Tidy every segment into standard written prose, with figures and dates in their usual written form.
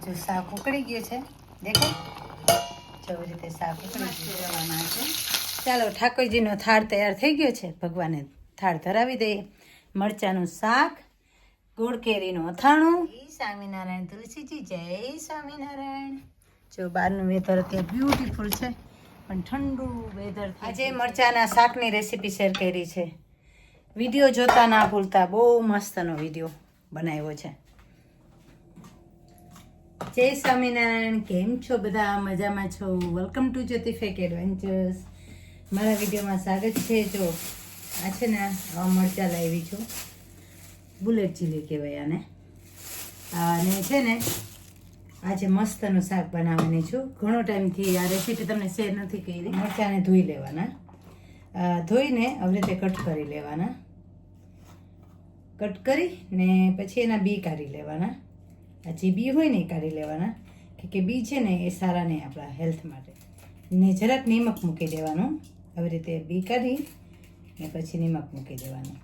જો શાક ઉકળી ગયું છે, દેખો જેવી રીતે શાક ઉકળી જવાના છે. ચાલો ઠાકોરજીનો થાળ તૈયાર થઈ ગયો છે. ભગવાનને થાળ ધરાવી દઈએ. મરચાંનું શાક, ગોળ કેરીનું અથાણું. જય સ્વામિનારાયણ તુલસીજી, જય સ્વામિનારાયણ. જો બહારનું વેધર અત્યારે બ્યુટીફુલ છે, પણ ઠંડુ વેધર. આજે મરચાંના શાકની રેસીપી શેર કરી છે. વિડીયો જોતા ના ભૂલતા, બહુ મસ્તનો વિડીયો બનાવ્યો છે. જય સ્વામિનારાયણ. કેમ છો બધા? મજામાં છો? વેલકમ ટુ જ્યોતિફેક એડવેન્ચર્સ. મારા વિડીયોમાં સ્વાગત છે. જો આ છે ને આવા મરચાં લાવી છું, બુલેટ ચીલી કહેવાય આને. અને છે ને આજે મસ્તનું શાક બનાવવાની છું. ઘણો ટાઈમથી આ રેસીપી તમને શેર નથી કરી. મરચાંને ધોઈ લેવાના, ધોઈને આવી રીતે કટ કરી લેવાના. કટ કરી ને પછી એના બી કાઢી લેવાના. આ જે બી હોય ને એ કાઢી લેવાના, કે બી છે ને એ સારા નહીં આપણા હેલ્થ માટે. ને જરાક નિમક મૂકી દેવાનું. આવી રીતે બી કાઢી ને પછી નિમક મૂકી દેવાનું.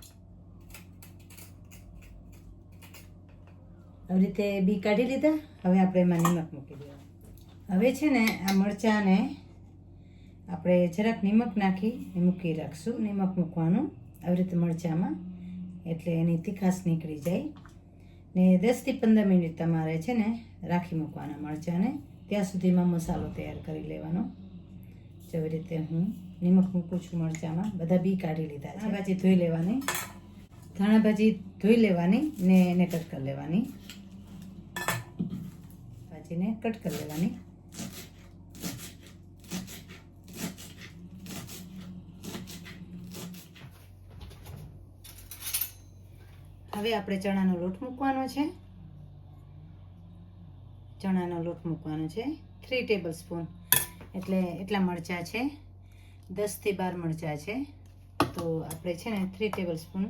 આવી રીતે બી કાઢી લીધા. હવે આપણે એમાં નિમક મૂકી દેવાનું. હવે છે ને આ મરચાંને આપણે જરાક નિમક નાખી મૂકી રાખશું. નિમક મૂકવાનું આવી રીતે મરચાંમાં, એટલે એની તીખાશ નીકળી જાય. ને 10 થી 15 મિનિટ તમારે છે ને રાખી મૂકવાના મરચાંને. ત્યાં સુધીમાં મસાલો તૈયાર કરી લેવાનો. જેવી રીતે હું નિમક મૂકું છું મરચાંમાં. બધા બી કાઢી લીધા છે. ભાજી ધોઈ લેવાની, ધાણા ભાજી ધોઈ લેવાની ને એને કટ કરી લેવાની. ભાજીને કટ કરી લેવાની. હવે આપણે ચણાનો લોટ મૂકવાનો છે. ચણાનો લોટ મૂકવાનો છે 3 ટેબલ સ્પૂન. એટલે એટલા મરચાં છે, 10 થી 12 મરચાં છે. તો આપણે છે ને 3 ટેબલ સ્પૂન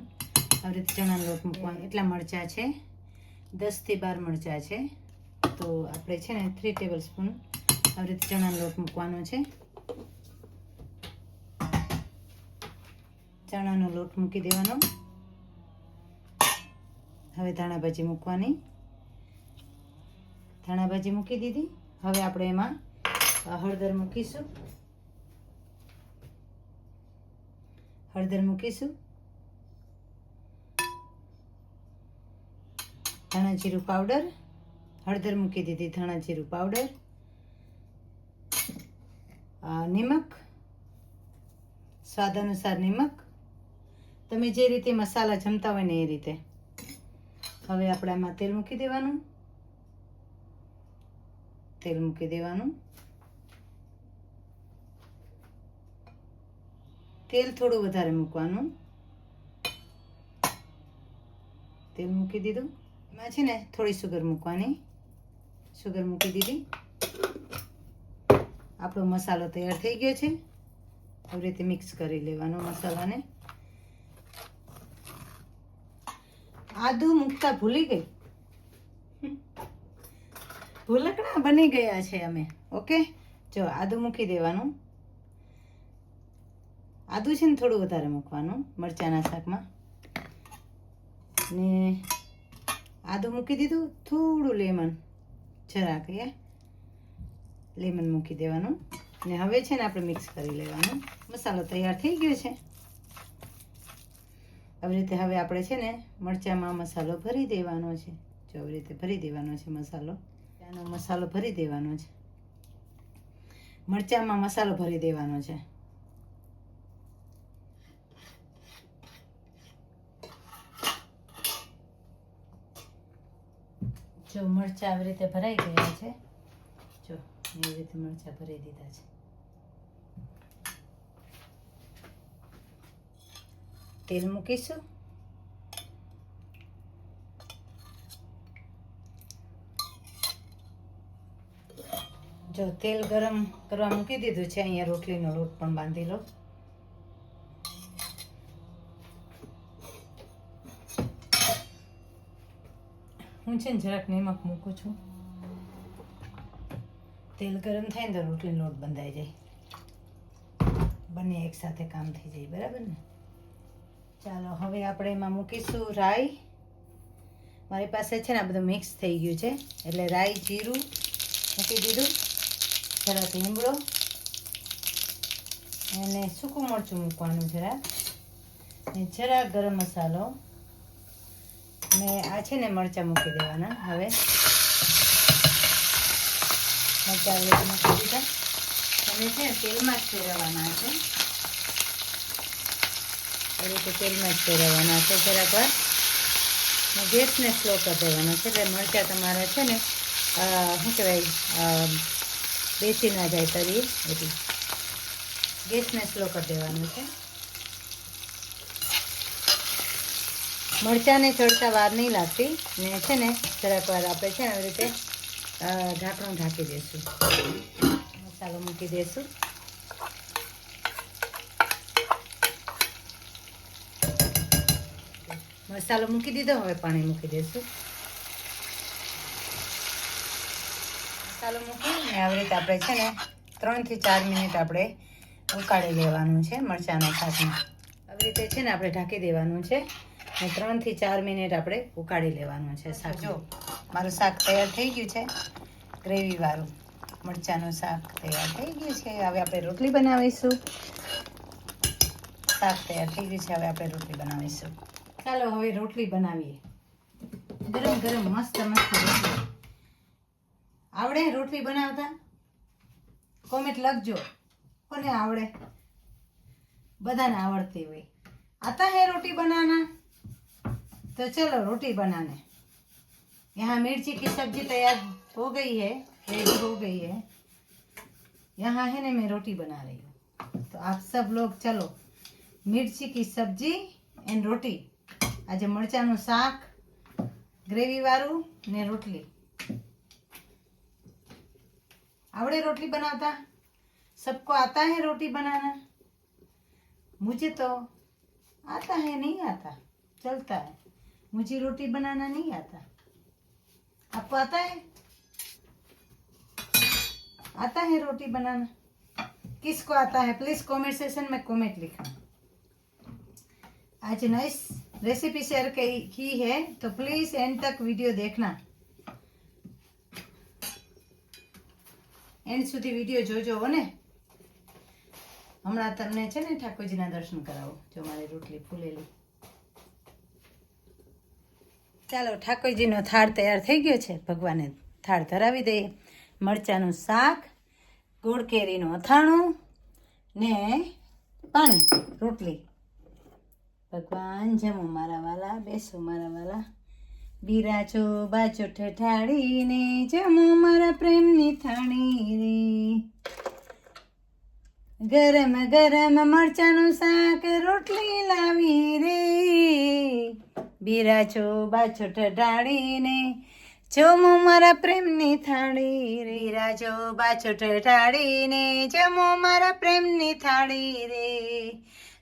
આવી રીતે ચણાનો લોટ મૂકવાનો. એટલા મરચાં છે, 10 થી 12 મરચાં છે. તો આપણે છે ને 3 ટેબલ સ્પૂન આવી રીતે ચણાનો લોટ મૂકવાનો છે. ચણાનો લોટ મૂકી દેવાનો. હવે ધાણા ભાજી મૂકવાની. ધાણા ભાજી મૂકી દીધી. હવે આપણે એમાં હળદર મૂકીશું. હળદર મૂકીશું. ધાણા જીરું પાવડર. હળદર મૂકી દીધી, ધાણા જીરું પાવડર. નિમક, સ્વાદ અનુસાર નિમક. તમે જે રીતે મસાલા જમતા હોય ને એ રીતે. હવે આપણે આમાં તેલ મૂકી દેવાનું. તેલ મૂકી દેવાનું. તેલ થોડું વધારે મૂકવાનું. તેલ મૂકી દીધું. એમાં છે ને થોડી સુગર મૂકવાની. સુગર મૂકી દીધી. આપણો મસાલો તૈયાર થઈ ગયો છે. આવી રીતે મિક્સ કરી લેવાનો મસાલાને. આદુ મૂકતા ભૂલી ગઈ. ભૂલકણા બની ગયા છે અમે. ઓકે, જો આદુ મૂકી દેવાનું. આદુ છે ને થોડું વધારે મૂકવાનું મરચાંના શાકમાં. ને આદુ મૂકી દીધું. થોડું લેમન, જરાક લેમન મૂકી દેવાનું. ને હવે છે ને આપણે મિક્સ કરી લેવાનું. મસાલો તૈયાર થઈ ગયો છે. આવી રીતે હવે આપણે છે ને મરચાંમાં મસાલો ભરી દેવાનો છે. જો આવી રીતે ભરી દેવાનો છે મસાલો. આનો મસાલો ભરી દેવાનો છે. મરચાંમાં મસાલો ભરી દેવાનો છે. જો મરચાં આવી રીતે ભરાઈ ગયા છે. જો એવી રીતે મરચાં ભરી દીધા છે. તેલ મૂકીશું. જો તેલ ગરમ કરવા મૂકી દીધું છે. અહીંયા રોટલીનો લોટ પણ બાંધી લો. હું છે ને જરાક નિમક મૂકું છું. તેલ ગરમ થાય ને તો રોટલીનો લોટ બંધાઈ જાય. બંને એકસાથે કામ થઈ જાય. બરાબર ને? ચાલો હવે આપણે એમાં મૂકીશું રાઈ. મારી પાસે છે ને આ બધું મિક્સ થઈ ગયું છે એટલે રાઈ જીરું મૂકી દીધું, જરાક લીમડો અને સૂકું મરચું મૂકવાનું જરાક, ને જરાક ગરમ મસાલો, ને આ છે ને મરચાં મૂકી દેવાના. હવે મરચાં મૂકી દીધા અને છે ને તેલમાં જ ફેરવવાના છે. એ રીતે તેલમાં જ ફેરવવાના છે જરાક વાર. ગેસને સ્લો કરી દેવાનો છે એટલે મરચાં તમારા છે ને શું કહેવાય બેસી ના જાય તરીએ, એટલે ગેસને સ્લો કરી દેવાનો છે. મરચાંને ચડતા વાર નહીં લાગતી ને છે ને જરાક વાર આપણે છે ને આવી રીતે ઢાંકણું ઢાંકી દઈશું, મસાલો મૂકી દઈશું. મસાલો મૂકી દીધો, હવે પાણી મૂકી દઈશું. મસાલો મૂકીને આવી રીતે આપણે છે ને 3 થી 4 મિનિટ આપણે ઉકાળી લેવાનું છે મરચાંના શાકને. આવી રીતે છે ને આપણે ઢાંકી દેવાનું છે ને 3 થી 4 મિનિટ આપણે ઉકાળી લેવાનું છે શાક. જો મારું શાક તૈયાર થઈ ગયું છે, ગ્રેવીવાળું મરચાંનું શાક તૈયાર થઈ ગયું છે. હવે આપણે રોટલી બનાવીશું. શાક તૈયાર થઈ ગયું છે, હવે આપણે રોટલી બનાવીશું. ચાલો હવે રોટલી બનાવીએ. ગરમ ગરમ મસ્ત મસ્ત રોટલી. આવડે રોટલી બનાવતા? કોમેન્ટ લખજો કોને આવડે. બધાને આવડતી હોય. आता है रोटी बनाना? तो चलो रोटी बनाने. यहाँ मिर्ची की सब्जी तैयार हो गई है, रेडी हो गई है. यहाँ है ना मैं रोटी बना रही हूँ, तो आप सब लोग चलो मिर्ची की सब्जी एंड रोटी. आज मरचाનું શાક, ગ્રેવી વાળું ને રોટલી. आवड़े रोटली बनाता? सबको आता है रोटी बनाना? मुझे तो आता है, नहीं आता, चलता है. मुझे रोटी बनाना नहीं आता. आपको आता है? आता है रोटी बनाना? किसको आता है प्लीज कमेंट सेक्शन में कमेंट लिखना. आज नई रेसिपी शेयर की है तो प्लीज एंड तक वीडियो देखना. એન્ડ સુધી વિડીયો જોજો હો ને. હમણાં તમને છે ને ઠાકોરજીના દર્શન કરાવો. જો મારી રોટલી ફૂલેલી. ચાલો ઠાકોરજીનો થાળ તૈયાર થઈ ગયો છે. ભગવાનને થાળ ધરાવી દઈએ. મરચાંનું શાક, ગોળ કેરીનું અથાણું ને પાણી, રોટલી. ભગવાન જમો મારા વાલા, બેસો મારા વાલા. બિરાજો બાજો ઠઠાડીને જમો મારા પ્રેમની થાળી રે. ગરમ ગરમ મરચાંનું શાક રોટલી લાવી રે. બિરાજો બાજો ઠઠાડીને જમો મારા પ્રેમની થાળી રે. બિરાજો બાજો ઠઠાડીને જમો મારા પ્રેમની થાળી રે.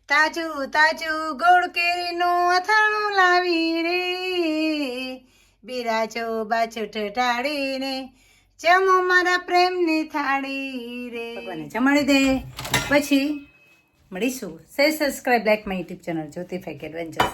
તાજું તાજું ગોળ કેરીનું અથાણું લાવી રે. બિરાજો બાજો ઠઠાડીને જમો મારા પ્રેમની થાળી રે. ભગવાને જમાડી દે પછી મળીશું. Subscribe like my YouTube channel Jyoti fake adventures.